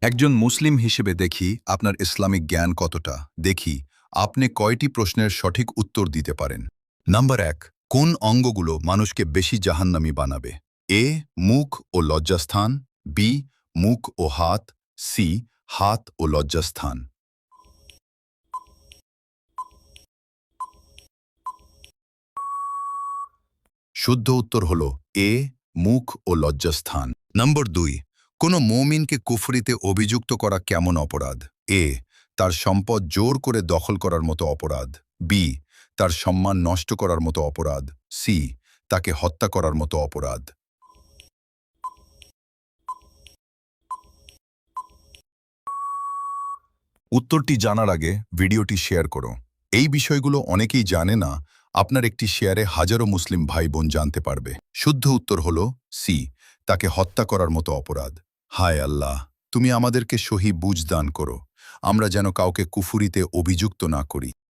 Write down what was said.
একজন মুসলিম হিসেবে দেখি আপনার ইসলামিক জ্ঞান কতটা। দেখি আপনি কয়টি প্রশ্নের সঠিক উত্তর দিতে পারেন। নাম্বার ১, কোন অঙ্গগুলো মানুষকে বেশি জাহান্নামী বানাবে? এ, মুখ ও লজ্জাস্থান। বি, মুখ ও হাত। সি, হাত ও লজ্জাস্থান। শুদ্ধ উত্তর হল এ, মুখ ও লজ্জাস্থান। নম্বর ২, কোনো মুমিনকে কুফরিতে অভিযুক্ত করা কেমন অপরাধ? এ, তার সম্পদ জোর করে দখল করার মতো অপরাধ। বি, তার সম্মান নষ্ট করার মতো অপরাধ। সি, তাকে হত্যা করার মতো অপরাধ। উত্তরটি জানার আগে ভিডিওটি শেয়ার করো। এই বিষয়গুলো অনেকেই জানে না, আপনার একটি শেয়ারে হাজারো মুসলিম ভাই বোন জানতে পারবে। শুদ্ধ উত্তর হল সি, তাকে হত্যা করার মতো অপরাধ। হায় আল্লাহ, তুমি আমাদেরকে সহি বুঝ দান করো, আমরা যেন কাউকে কুফুরিতে অভিযুক্ত না করি।